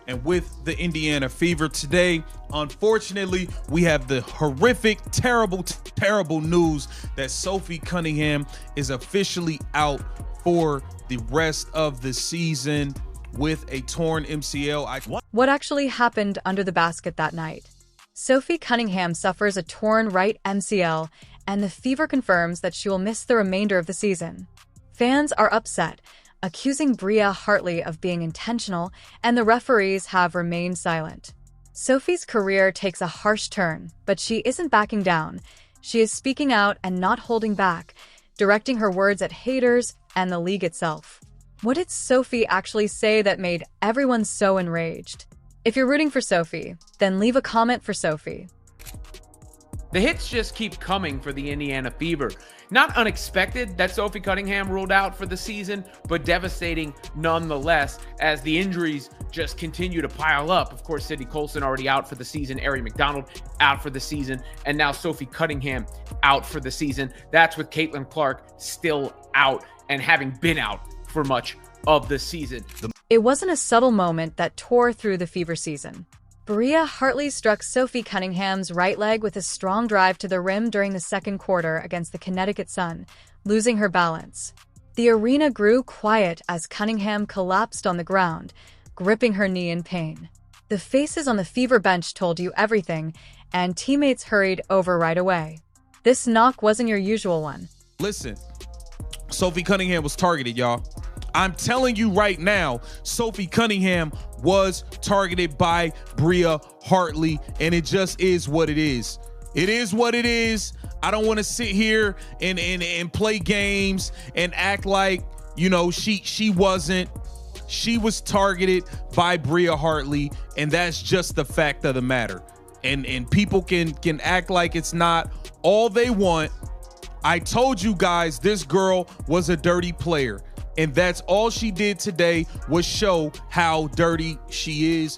and with the Indiana Fever today. Unfortunately, we have the horrific, terrible news that Sophie Cunningham is officially out for the rest of the season with a torn MCL. What actually happened under the basket that night? Sophie Cunningham suffers a torn right MCL, and the Fever confirms that she will miss the remainder of the season. Fans are upset, accusing Bria Hartley of being intentional, and the referees have remained silent. Sophie's career takes a harsh turn, but she isn't backing down. She is speaking out and not holding back, directing her words at haters and the league itself. What did Sophie actually say that made everyone so enraged? If you're rooting for Sophie, then leave a comment for Sophie. The hits just keep coming for the Indiana Fever. Not unexpected that Sophie Cunningham ruled out for the season, but devastating nonetheless as the injuries just continue to pile up. Of course, Sydney Colson already out for the season, Ari McDonald out for the season, and now Sophie Cunningham out for the season. That's with Caitlin Clark still out and having been out for much of the season. It wasn't a subtle moment that tore through the Fever season. Bria Hartley struck Sophie Cunningham's right leg with a strong drive to the rim during the second quarter against the Connecticut Sun, losing her balance. The arena grew quiet as Cunningham collapsed on the ground, gripping her knee in pain. The faces on the Fever bench told you everything, and teammates hurried over right away. This knock wasn't your usual one. Listen, Sophie Cunningham was targeted, y'all. I'm telling you right now, Sophie Cunningham was targeted by Bria Hartley, and it just is what it is. It is what it is. I don't want to sit here and play games and act like, you know, she wasn't. She was targeted by Bria Hartley, and that's just the fact of the matter. And people can act like it's not all they want. I told you guys this girl was a dirty player. And that's all she did today was show how dirty she is.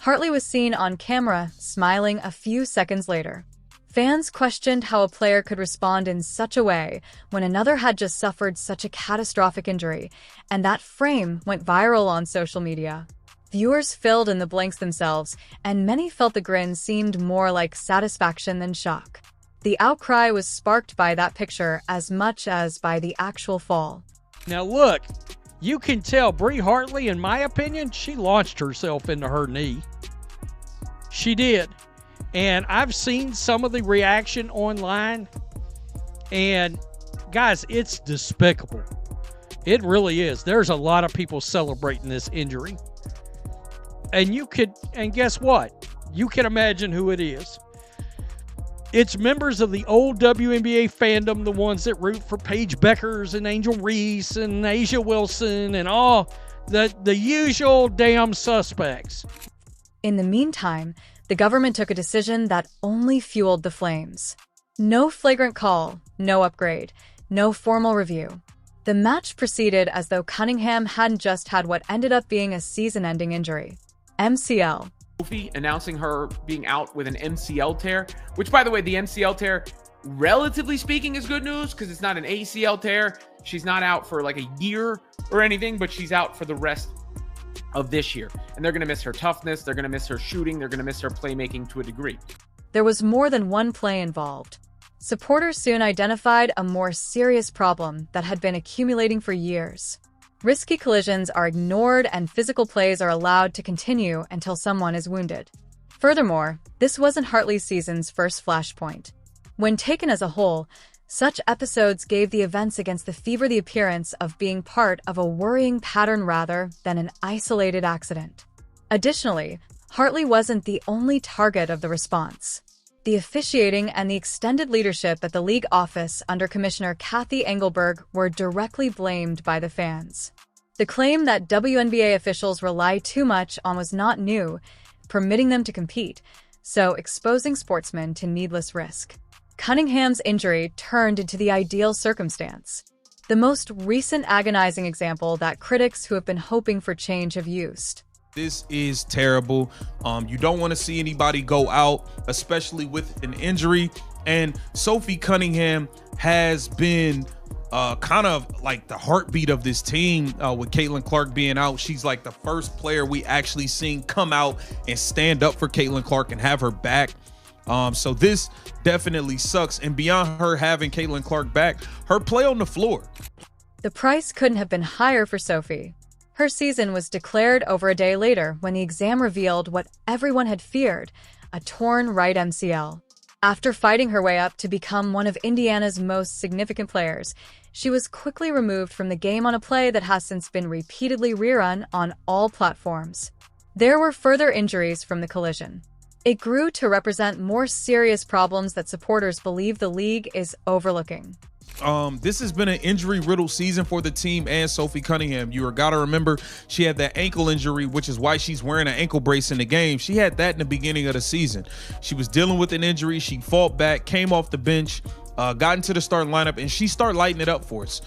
Hartley was seen on camera smiling a few seconds later. Fans questioned how a player could respond in such a way when another had just suffered such a catastrophic injury, and that frame went viral on social media. Viewers filled in the blanks themselves, and many felt the grin seemed more like satisfaction than shock. The outcry was sparked by that picture as much as by the actual fall. Now look, you can tell Bria Hartley, in my opinion, she launched herself into her knee. She did. And I've seen some of the reaction online. And guys, it's despicable. It really is. There's a lot of people celebrating this injury. And guess what? You can imagine who it is. It's members of the old WNBA fandom, the ones that root for Paige Beckers and Angel Reese and Asia Wilson and all the usual damn suspects. In the meantime, the government took a decision that only fueled the flames. No flagrant call, no upgrade, no formal review. The match proceeded as though Cunningham hadn't just had what ended up being a season-ending injury. MCL. Sophie announcing her being out with an MCL tear, which, by the way, the MCL tear, relatively speaking, is good news because it's not an ACL tear. She's not out for like a year or anything, but she's out for the rest of this year. And they're going to miss her toughness. They're going to miss her shooting. They're going to miss her playmaking to a degree. There was more than one play involved. Supporters soon identified a more serious problem that had been accumulating for years. Risky collisions are ignored and physical plays are allowed to continue until someone is wounded. Furthermore, this wasn't Hartley's season's first flashpoint. When taken as a whole, such episodes gave the events against the Fever the appearance of being part of a worrying pattern rather than an isolated accident. Additionally, Hartley wasn't the only target of the response. The officiating and the extended leadership at the league office under Commissioner Kathy Engelberg were directly blamed by the fans. The claim that WNBA officials rely too much on was not new, permitting them to compete, so exposing sportsmen to needless risk. Cunningham's injury turned into the ideal circumstance. The most recent agonizing example that critics who have been hoping for change have used. This is terrible. You don't want to see anybody go out, especially with an injury. And Sophie Cunningham has been kind of like the heartbeat of this team with Caitlin Clark being out. She's like the first player we actually seen come out and stand up for Caitlin Clark and have her back. So this definitely sucks. And beyond her having Caitlin Clark back, her play on the floor. The price couldn't have been higher for Sophie. Her season was declared over a day later when the exam revealed what everyone had feared, a torn right MCL. After fighting her way up to become one of Indiana's most significant players, she was quickly removed from the game on a play that has since been repeatedly rerun on all platforms. There were further injuries from the collision. It grew to represent more serious problems that supporters believe the league is overlooking. This has been an injury-riddled season for the team and Sophie Cunningham. You got to remember she had that ankle injury, which is why she's wearing an ankle brace in the game. She had that in the beginning of the season. She was dealing with an injury. She fought back, came off the bench, got into the starting lineup, and she started lighting it up for us.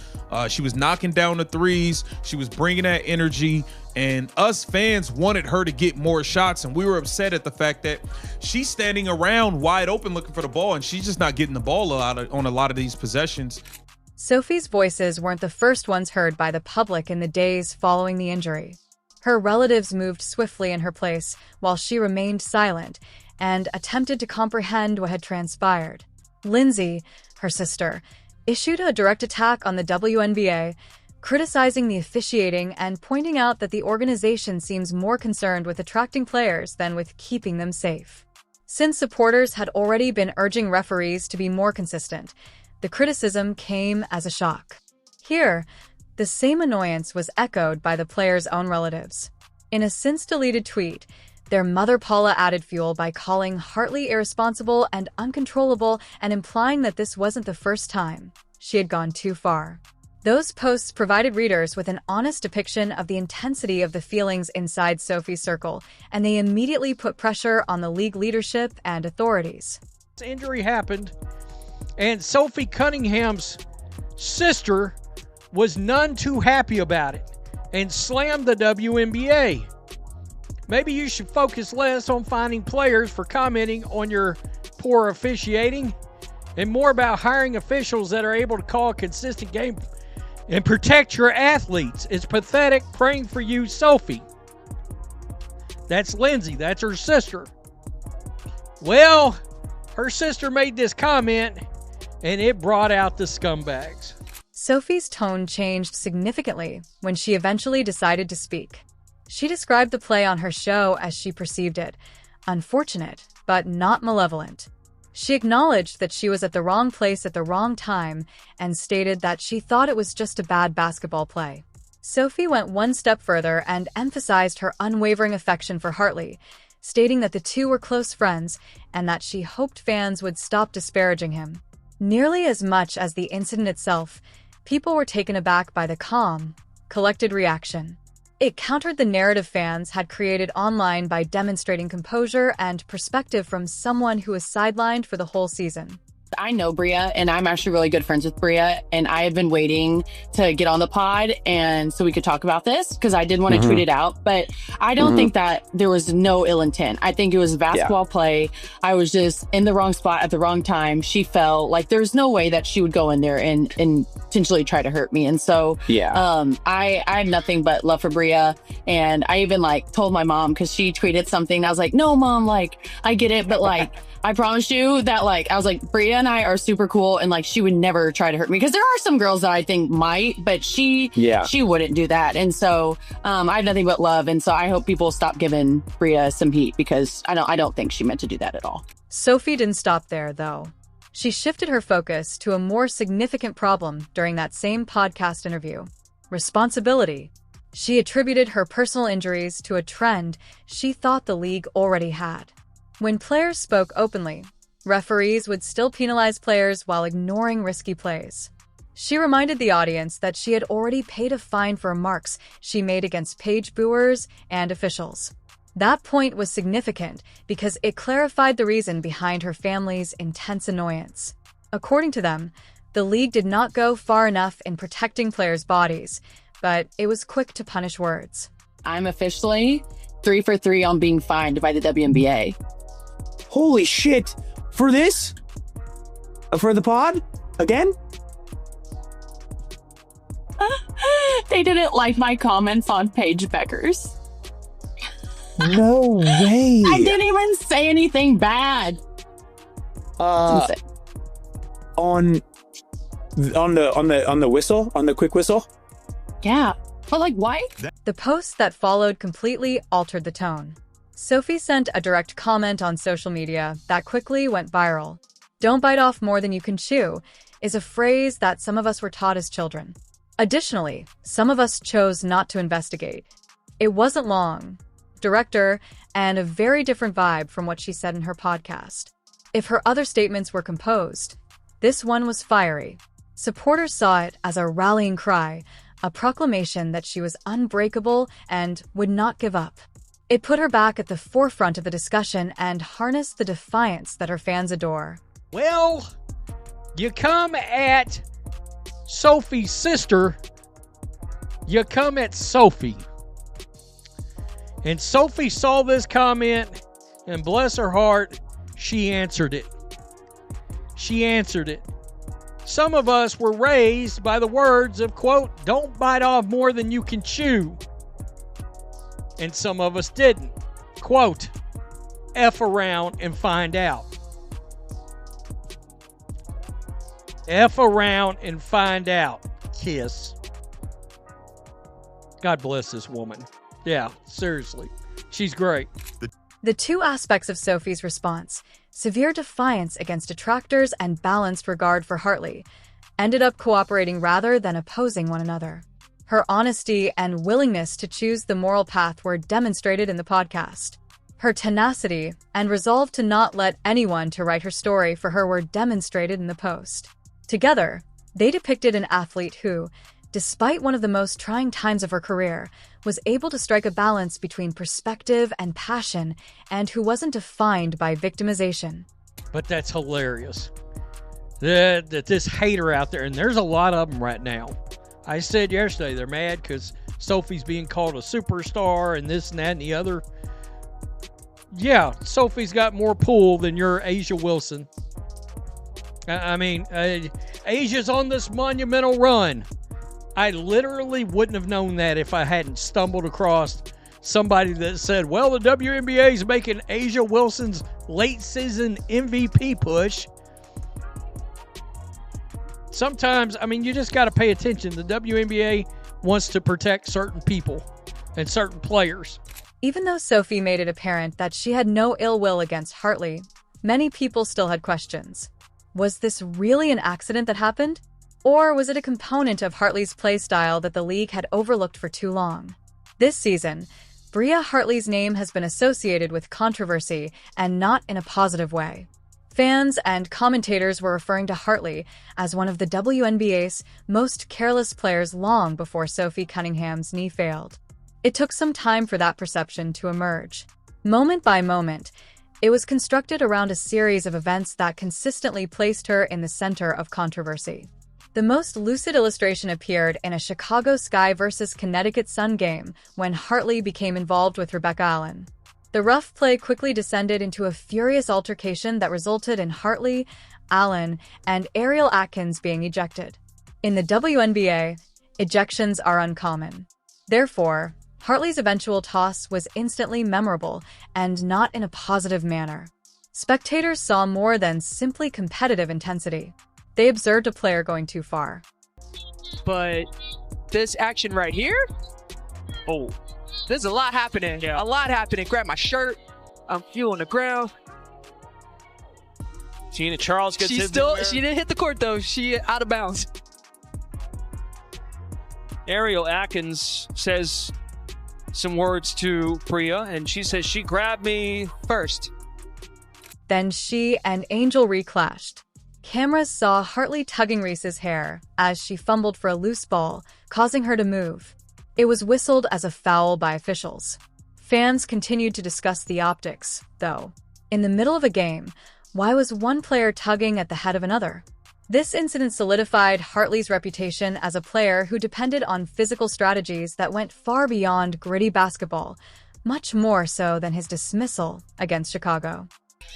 She was knocking down the threes. She was bringing that energy, and us fans wanted her to get more shots, and we were upset at the fact that she's standing around wide open looking for the ball, and she's just not getting the ball on a lot of these possessions. Sophie's voices weren't the first ones heard by the public in the days following the injury. Her relatives moved swiftly in her place while she remained silent and attempted to comprehend what had transpired. Lindsay, her sister, issued a direct attack on the WNBA, criticizing the officiating and pointing out that the organization seems more concerned with attracting players than with keeping them safe. Since supporters had already been urging referees to be more consistent, the criticism came as a shock. Here, the same annoyance was echoed by the players' own relatives. In a since-deleted tweet, their mother Paula added fuel by calling Hartley irresponsible and uncontrollable and implying that this wasn't the first time she had gone too far. Those posts provided readers with an honest depiction of the intensity of the feelings inside Sophie's circle, and they immediately put pressure on the league leadership and authorities. This injury happened, and Sophie Cunningham's sister was none too happy about it and slammed the WNBA. Maybe you should focus less on finding players for commenting on your poor officiating and more about hiring officials that are able to call a consistent game and protect your athletes. It's pathetic. Praying for you, Sophie. That's Lindsay. That's her sister. Well, her sister made this comment, and it brought out the scumbags. Sophie's tone changed significantly when she eventually decided to speak. She described the play on her show as she perceived it, unfortunate, but not malevolent. She acknowledged that she was at the wrong place at the wrong time and stated that she thought it was just a bad basketball play. Sophie went one step further and emphasized her unwavering affection for Hartley, stating that the two were close friends and that she hoped fans would stop disparaging him. Nearly as much as the incident itself, people were taken aback by the calm, collected reaction. It countered the narrative fans had created online by demonstrating composure and perspective from someone who was sidelined for the whole season. I know Bria, and I'm actually really good friends with Bria, and I had been waiting to get on the pod and so we could talk about this because I did want to tweet it out, but I don't think that there was no ill intent. I think it was a basketball play. I was just in the wrong spot at the wrong time. She fell. Like, there's no way that she would go in there and potentially try to hurt me. And so I had nothing but love for Bria, and I even told my mom because she tweeted something. I was like, no, Mom, I get it, but I promise you that I was like, Bria and I are super cool, and she would never try to hurt me, because there are some girls that I think might, but she wouldn't do that. And so I have nothing but love, and so I hope people stop giving Bria some heat, because I don't think she meant to do that at all. Sophie didn't stop there, though. She shifted her focus to a more significant problem during that same podcast interview: responsibility. She attributed her personal injuries to a trend she thought the league already had. When players spoke openly, referees would still penalize players while ignoring risky plays. She reminded the audience that she had already paid a fine for remarks she made against page booers and officials. That point was significant because it clarified the reason behind her family's intense annoyance. According to them, the league did not go far enough in protecting players' bodies, but it was quick to punish words. I'm officially 3 for 3 on being fined by the WNBA. Holy shit. For this? For the pod? Again? They didn't like my comments on Paige Becker's. No way. I didn't even say anything bad. On the whistle, on the quick whistle. Yeah. But like, why? The post that followed completely altered the tone. Sophie sent a direct comment on social media that quickly went viral. "Don't bite off more than you can chew" is a phrase that some of us were taught as children. Additionally, some of us chose not to investigate. It wasn't long, director, and a very different vibe from what she said in her podcast. If her other statements were composed, this one was fiery. Supporters saw it as a rallying cry, a proclamation that she was unbreakable and would not give up. It put her back at the forefront of the discussion and harnessed the defiance that her fans adore. Well, you come at Sophie's sister, you come at Sophie. And Sophie saw this comment, and bless her heart, she answered it. She answered it. Some of us were raised by the words of, quote, "Don't bite off more than you can chew." And some of us didn't. Quote, "F around and find out." F around and find out. Kiss. God bless this woman. Yeah, seriously. She's great. The two aspects of Sophie's response, severe defiance against detractors and balanced regard for Hartley, ended up cooperating rather than opposing one another. Her honesty and willingness to choose the moral path were demonstrated in the podcast. Her tenacity and resolve to not let anyone to write her story for her were demonstrated in the post. Together, they depicted an athlete who, despite one of the most trying times of her career, was able to strike a balance between perspective and passion, and who wasn't defined by victimization. But that's hilarious. That this hater out there, and there's a lot of them right now. I said yesterday they're mad because Sophie's being called a superstar and this and that and the other. Yeah, Sophie's got more pull than your Asia Wilson. I mean, Asia's on this monumental run. I literally wouldn't have known that if I hadn't stumbled across somebody that said, well, the WNBA is making Asia Wilson's late season MVP push. Sometimes, I mean, you just got to pay attention. The WNBA wants to protect certain people and certain players. Even though Sophie made it apparent that she had no ill will against Hartley, many people still had questions. Was this really an accident that happened? Or was it a component of Hartley's play style that the league had overlooked for too long? This season, Bria Hartley's name has been associated with controversy, and not in a positive way. Fans and commentators were referring to Hartley as one of the WNBA's most careless players long before Sophie Cunningham's knee failed. It took some time for that perception to emerge. Moment by moment, it was constructed around a series of events that consistently placed her in the center of controversy. The most lucid illustration appeared in a Chicago Sky versus Connecticut Sun game when Hartley became involved with Rebecca Allen. The rough play quickly descended into a furious altercation that resulted in Hartley, Allen, and Ariel Atkins being ejected. In the WNBA, ejections are uncommon. Therefore, Hartley's eventual toss was instantly memorable and not in a positive manner. Spectators saw more than simply competitive intensity. They observed a player going too far. But this action right here, oh, there's a lot happening. Yeah. A lot happening. Grab my shirt. I'm feeling the ground. Tina Charles gets hit. She didn't hit the court though. She out of bounds. Ariel Atkins says some words to Bria, and she says she grabbed me first. Then she and Angel reclashed. Cameras saw Hartley tugging Reese's hair as she fumbled for a loose ball, causing her to move. It was whistled as a foul by officials. Fans continued to discuss the optics, though. In the middle of a game, why was one player tugging at the head of another? This incident solidified Hartley's reputation as a player who depended on physical strategies that went far beyond gritty basketball, much more so than his dismissal against Chicago.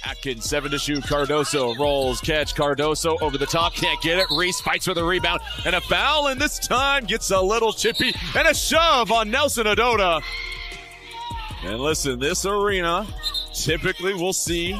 Atkins, 7 to shoot. Cardoso rolls, catch. Cardoso over the top, can't get it. Reese fights for the rebound and a foul, and this time gets a little chippy and a shove on Nelson Adota. And listen, this arena, typically we'll see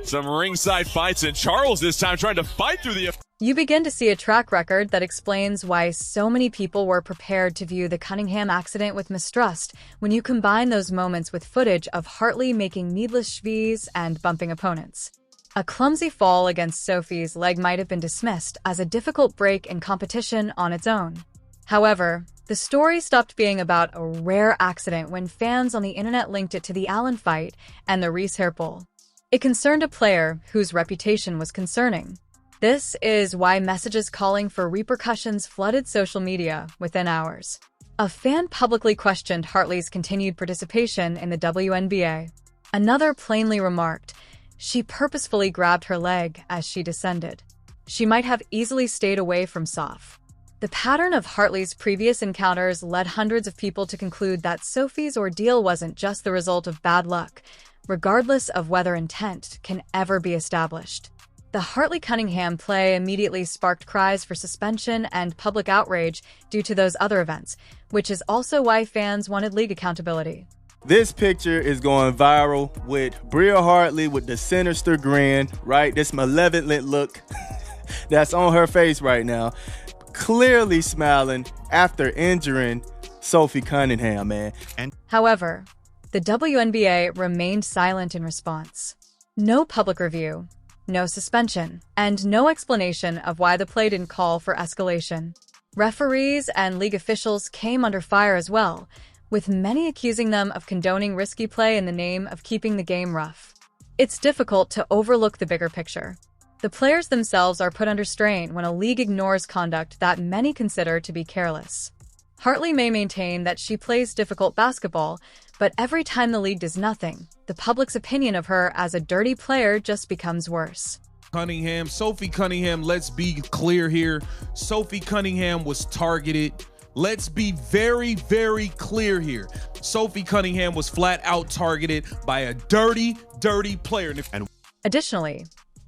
some ringside fights, and Charles this time trying to fight through the... You begin to see a track record that explains why so many people were prepared to view the Cunningham accident with mistrust when you combine those moments with footage of Hartley making needless schvies and bumping opponents. A clumsy fall against Sophie's leg might have been dismissed as a difficult break in competition on its own. However, the story stopped being about a rare accident when fans on the internet linked it to the Allen fight and the Reese hair pull. It concerned a player whose reputation was concerning. This is why messages calling for repercussions flooded social media within hours. A fan publicly questioned Hartley's continued participation in the WNBA. Another plainly remarked, "She purposefully grabbed her leg as she descended. She might have easily stayed away from Soph." The pattern of Hartley's previous encounters led hundreds of people to conclude that Sophie's ordeal wasn't just the result of bad luck, regardless of whether intent can ever be established. The Hartley-Cunningham play immediately sparked cries for suspension and public outrage due to those other events, which is also why fans wanted league accountability. This picture is going viral with Bria Hartley with the sinister grin, right? This malevolent look that's on her face right now, clearly smiling after injuring Sophie Cunningham, man. However, the WNBA remained silent in response. No public review, no suspension, and no explanation of why the play didn't call for escalation. Referees and league officials came under fire as well, with many accusing them of condoning risky play in the name of keeping the game rough. It's difficult to overlook the bigger picture. The players themselves are put under strain when a league ignores conduct that many consider to be careless. Hartley may maintain that she plays difficult basketball, but every time the league does nothing, the public's opinion of her as a dirty player just becomes worse. Sophie Cunningham, let's be clear here. Sophie Cunningham was targeted. Let's be very, very clear here. Sophie Cunningham was flat out targeted by a dirty, dirty player. Additionally,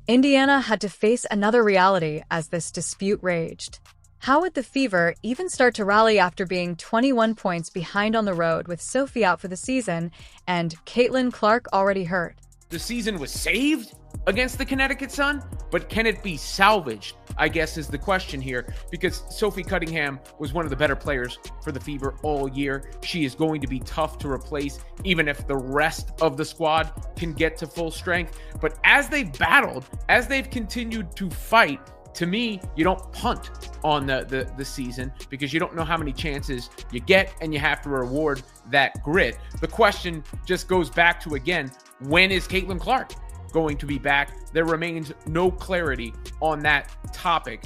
Indiana had to face another reality as this dispute raged. How would the Fever even start to rally after being 21 points behind on the road with Sophie out for the season and Caitlin Clark already hurt? The season was saved against the Connecticut Sun, but can it be salvaged, I guess is the question here, because Sophie Cunningham was one of the better players for the Fever all year. She is going to be tough to replace, even if the rest of the squad can get to full strength. But as they've battled, as they've continued to fight, to me, you don't punt on the season because you don't know how many chances you get, and you have to reward that grit. The question just goes back to, again, when is Caitlin Clark going to be back? There remains no clarity on that topic.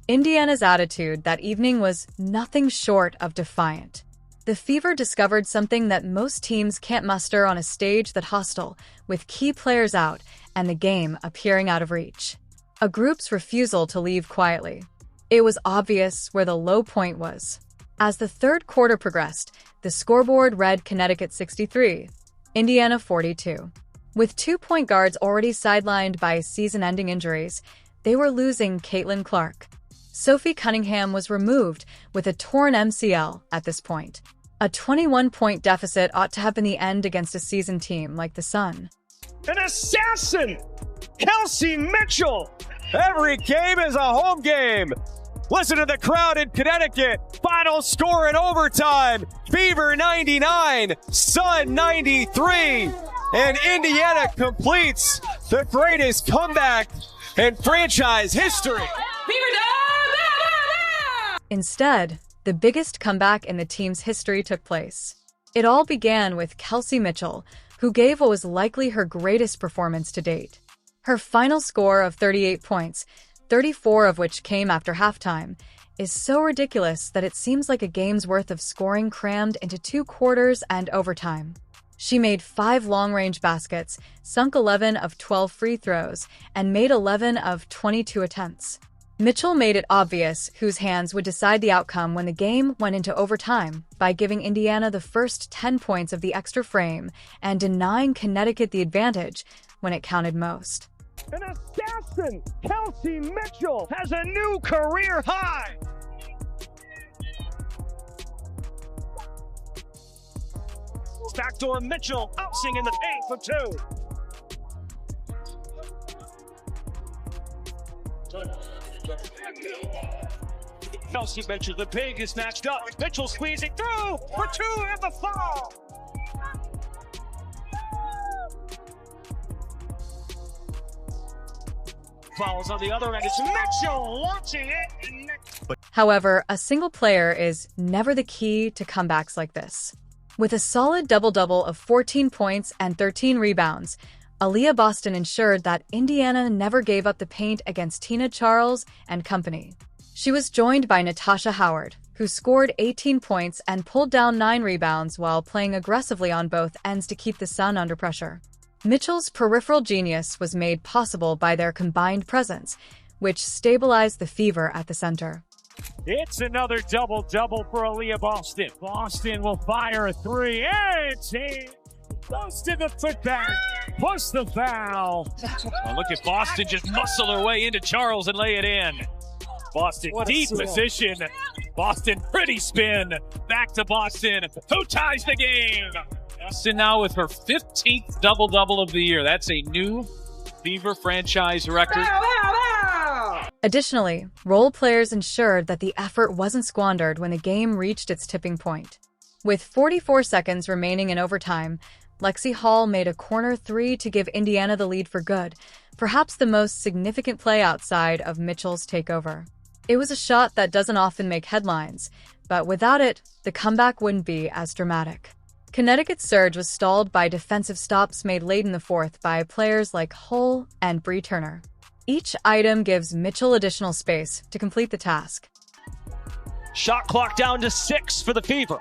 Indiana's attitude that evening was nothing short of defiant. The Fever discovered something that most teams can't muster on a stage that hostile, with key players out and the game appearing out of reach. A group's refusal to leave quietly. It was obvious where the low point was. As the third quarter progressed, the scoreboard read Connecticut 63, Indiana 42. With 2-point guards already sidelined by season-ending injuries, they were losing Caitlin Clark. Sophie Cunningham was removed with a torn MCL at this point. A 21-point deficit ought to have been the end against a seasoned team like the Sun. An assassin! Kelsey Mitchell! Every game is a home game. Listen to the crowd in Connecticut. Final score in overtime. Fever 99, Sun 93. And Indiana completes the greatest comeback in franchise history. Instead, the biggest comeback in the team's history took place. It all began with Kelsey Mitchell, who gave what was likely her greatest performance to date. Her final score of 38 points, 34 of which came after halftime, is so ridiculous that it seems like a game's worth of scoring crammed into 2 quarters and overtime. She made 5 long-range baskets, sunk 11 of 12 free throws, and made 11 of 22 attempts. Mitchell made it obvious whose hands would decide the outcome when the game went into overtime by giving Indiana the first 10 points of the extra frame and denying Connecticut the advantage when it counted most. An assassin, Kelsey Mitchell, has a new career high. Backdoor Mitchell, bouncing in the paint for two. Kelsey Mitchell, the big is matched up. Mitchell squeezing through for two and the foul. Fouls on the other end. It's Mitchell launching it. However, a single player is never the key to comebacks like this. With a solid double-double of 14 points and 13 rebounds, Aaliyah Boston ensured that Indiana never gave up the paint against Tina Charles and company. She was joined by Natasha Howard, who scored 18 points and pulled down 9 rebounds while playing aggressively on both ends to keep the Sun under pressure. Mitchell's peripheral genius was made possible by their combined presence, which stabilized the Fever at the center. It's another double-double for Aaliyah Boston. Boston will fire a three. It's in. Close to the putback. Push the foul. Oh, look at Boston just muscle her way into Charles and lay it in. Boston deep position. Boston pretty spin. Back to Boston. Who ties the game? Boston now with her 15th double-double of the year. That's a new Fever franchise record. Additionally, role players ensured that the effort wasn't squandered when the game reached its tipping point. With 44 seconds remaining in overtime, Lexi Hall made a corner three to give Indiana the lead for good, perhaps the most significant play outside of Mitchell's takeover. It was a shot that doesn't often make headlines, but without it, the comeback wouldn't be as dramatic. Connecticut's surge was stalled by defensive stops made late in the fourth by players like Hull and Bria Turner. Each item gives Mitchell additional space to complete the task. Shot clock down to 6 for the Fever.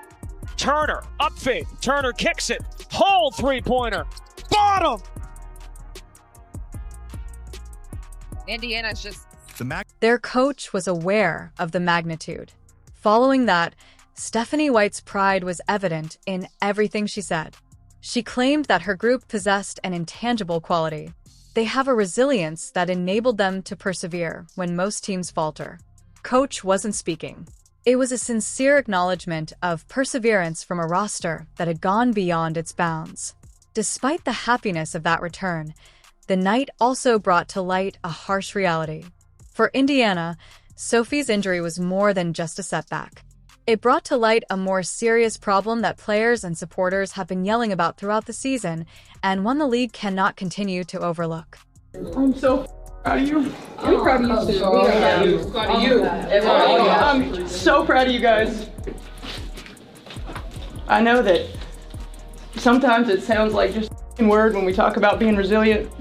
Turner, up fade. Turner kicks it. Hull three-pointer. Bottom! Indiana's just... Their coach was aware of the magnitude. Following that, Stephanie White's pride was evident in everything she said. She claimed that her group possessed an intangible quality. They have a resilience that enabled them to persevere when most teams falter. Coach wasn't speaking. It was a sincere acknowledgement of perseverance from a roster that had gone beyond its bounds. Despite the happiness of that return, the night also brought to light a harsh reality. For Indiana, Sophie's injury was more than just a setback. It brought to light a more serious problem that players and supporters have been yelling about throughout the season, and one the league cannot continue to overlook. I'm so proud of you. We're proud of you too. We're proud of you. I'm so proud of you guys. I know that sometimes it sounds like just a word when we talk about being resilient,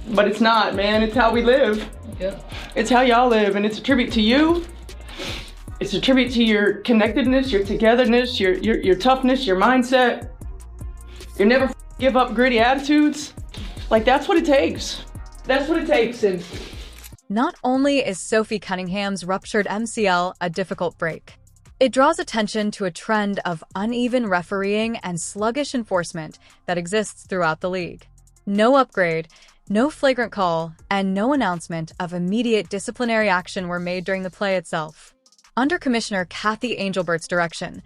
but it's not, man. It's how we live. Yeah. It's how y'all live, and it's a tribute to you. It's a tribute to your connectedness, your togetherness, your toughness, your mindset. You never give up gritty attitudes. Like, that's what it takes. That's what it takes. And not only is Sophie Cunningham's ruptured MCL a difficult break, it draws attention to a trend of uneven refereeing and sluggish enforcement that exists throughout the league. No upgrade, no flagrant call, and no announcement of immediate disciplinary action were made during the play itself. Under Commissioner Kathy Angelbert's direction,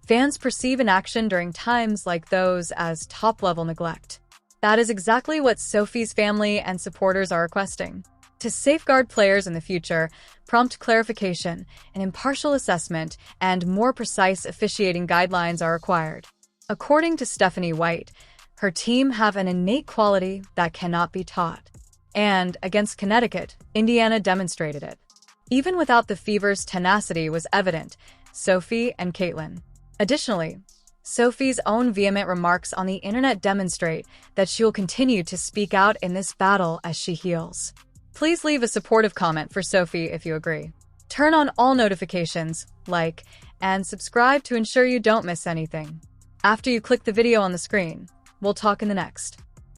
fans perceive inaction during times like those as top-level neglect. That is exactly what Sophie's family and supporters are requesting. To safeguard players in the future, prompt clarification, an impartial assessment, and more precise officiating guidelines are required. According to Stephanie White, her team have an innate quality that cannot be taught. And against Connecticut, Indiana demonstrated it. Even without the Fever's tenacity was evident, Sophie and Caitlin. Additionally, Sophie's own vehement remarks on the internet demonstrate that she will continue to speak out in this battle as she heals. Please leave a supportive comment for Sophie if you agree. Turn on all notifications, like, and subscribe to ensure you don't miss anything. After you click the video on the screen, we'll talk in the next.